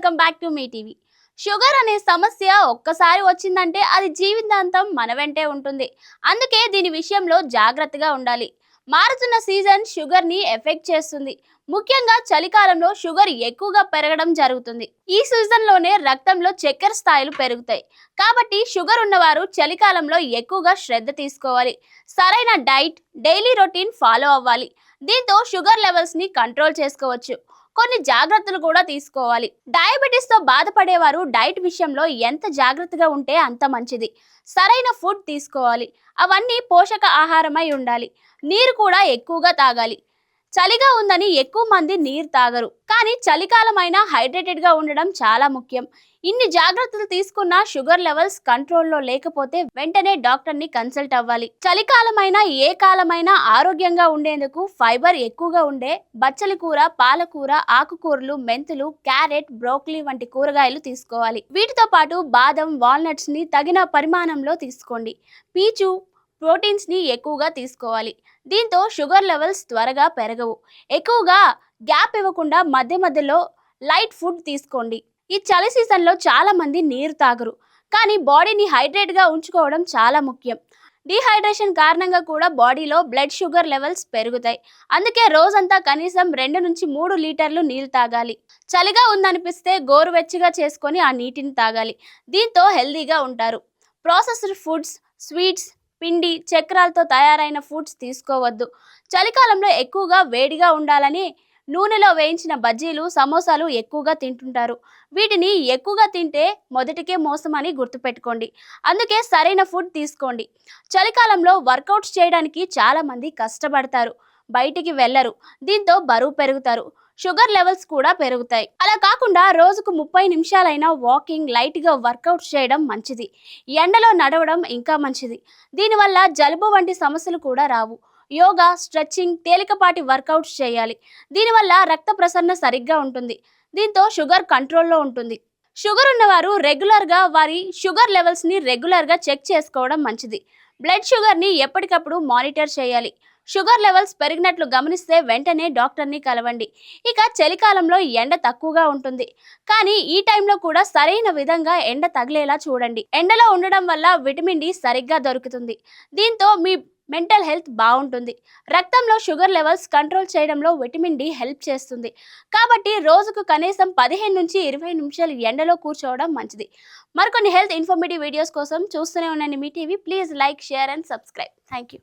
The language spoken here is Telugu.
Welcome back to me TV. Sugar అనే సమస్య ఒక్కసారి వచ్చిందంటే అది జీవితాంతం మన వెంటే ఉంటుంది. అందుకే దీని విషయంలో జాగ్రత్తగా ఉండాలి. మారుతున్న సీజన్ షుగర్ ని ఎఫెక్ట్ చేస్తుంది. ముఖ్యంగా చలికాలంలో షుగర్ ఎక్కువగా పెరగడం జరుగుతుంది. ఈ సీజన్ లోనే రక్తంలో చక్కెర స్థాయిలు పెరుగుతాయి. కాబట్టి షుగర్ ఉన్నవారు చలికాలంలో ఎక్కువగా శ్రద్ధ తీసుకోవాలి. సరైన డైట్, డైలీ రొటీన్ ఫాలో అవ్వాలి. దీంతో షుగర్ లెవెల్స్ ని కంట్రోల్ చేసుకోవచ్చు. కొన్ని జాగ్రత్తలు కూడా తీసుకోవాలి. డయాబెటీస్ తో బాధపడేవారు డైట్ విషయంలో ఎంత జాగ్రత్తగా ఉంటే అంత మంచిది. సరైన ఫుడ్ తీసుకోవాలి. అవన్నీ పోషక ఆహారమై ఉండాలి. నీరు కూడా ఎక్కువగా తాగాలి. చలిగా ఉందని ఎక్కువ మంది నీరు తాగరు, కానీ చలికాలం అయినా హైడ్రేటెడ్ గా ఉండడం చాలా ముఖ్యం. ఇన్ని జాగ్రత్తలు తీసుకున్నా షుగర్ లెవెల్స్ కంట్రోల్లో లేకపోతే వెంటనే డాక్టర్ ని కన్సల్ట్ అవ్వాలి. చలికాలమైనా ఏ కాలమైనా ఆరోగ్యంగా ఉండేందుకు ఫైబర్ ఎక్కువగా ఉండే బచ్చలి కూర, పాలకూర, ఆకుకూరలు, మెంతులు, క్యారెట్, బ్రోకలీ వంటి కూరగాయలు తీసుకోవాలి. వీటితో పాటు బాదం, వాల్నట్స్ ని తగిన పరిమాణంలో తీసుకోండి. పీచు, ప్రోటీన్స్ ని ఎక్కువగా తీసుకోవాలి. దీంతో షుగర్ లెవెల్స్ త్వరగా పెరగవు. ఎక్కువగా గ్యాప్ ఇవ్వకుండా మధ్య మధ్యలో లైట్ ఫుడ్ తీసుకోండి. ఈ చలి సీజన్లో చాలా మంది నీరు తాగరు, కానీ బాడీని హైడ్రేట్ గా ఉంచుకోవడం చాలా ముఖ్యం. డీహైడ్రేషన్ కారణంగా కూడా బాడీలో బ్లడ్ షుగర్ లెవెల్స్ పెరుగుతాయి. అందుకే రోజంతా కనీసం 2 నుంచి 3 లీటర్లు నీళ్లు తాగాలి. చలిగా ఉందనిపిస్తే గోరువెచ్చగా చేసుకొని ఆ నీటిని తాగాలి. దీంతో హెల్దీగా ఉంటారు. ప్రాసెస్డ్ ఫుడ్స్, స్వీట్స్, పిండి, చక్రాలతో తయారైన ఫుడ్స్ తీసుకోవద్దు. చలికాలంలో ఎక్కువగా వేడిగా ఉండాలని నూనెలో వేయించిన బజ్జీలు, సమోసాలు ఎక్కువగా తింటుంటారు. వీటిని ఎక్కువగా తింటే మొదటికే మోసం అని గుర్తుపెట్టుకోండి. అందుకే సరైన ఫుడ్ తీసుకోండి. చలికాలంలో వర్కౌట్స్ చేయడానికి చాలా మంది కష్టపడతారు, బయటికి వెళ్లరు. దీంతో బరువు పెరుగుతారు, షుగర్ లెవెల్స్ కూడా పెరుగుతాయి. అలా కాకుండా రోజుకు 30 నిమిషాలైనా వాకింగ్, లైట్ గా వర్కౌట్ చేయడం మంచిది. ఎండలో నడవడం ఇంకా మంచిది. దీనివల్ల జలుబు వంటి సమస్యలు కూడా రావు. యోగా, స్ట్రెచ్చింగ్, తేలికపాటి వర్కౌట్స్ చేయాలి. దీనివల్ల రక్త ప్రసరణ సరిగ్గా ఉంటుంది. దీంతో షుగర్ కంట్రోల్లో ఉంటుంది. షుగర్ ఉన్నవారు రెగ్యులర్గా వారి షుగర్ లెవెల్స్ని రెగ్యులర్గా చెక్ చేసుకోవడం మంచిది. బ్లడ్ షుగర్ని ఎప్పటికప్పుడు మానిటర్ చేయాలి. షుగర్ లెవెల్స్ పెరిగినట్లు గమనిస్తే వెంటనే డాక్టర్ని కలవండి. ఇక చలికాలంలో ఎండ తక్కువగా ఉంటుంది, కానీ ఈ టైంలో కూడా సరైన విధంగా ఎండ తగిలేలా చూడండి. ఎండలో ఉండడం వల్ల విటమిన్ డి సరిగ్గా దొరుకుతుంది. దీంతో మీ మెంటల్ హెల్త్ బాగుంటుంది. రక్తంలో షుగర్ లెవెల్స్ కంట్రోల్ చేయడంలో విటమిన్ డి హెల్ప్ చేస్తుంది. కాబట్టి రోజుకు కనీసం 15 నుంచి 20 నిమిషాలు ఎండలో కూర్చోవడం మంచిది. మరికొన్ని హెల్త్ ఇన్ఫర్మేటివ్ వీడియోస్ కోసం చూస్తూనే ఉండండి మీ TV. Please like, share and subscribe. Thank you.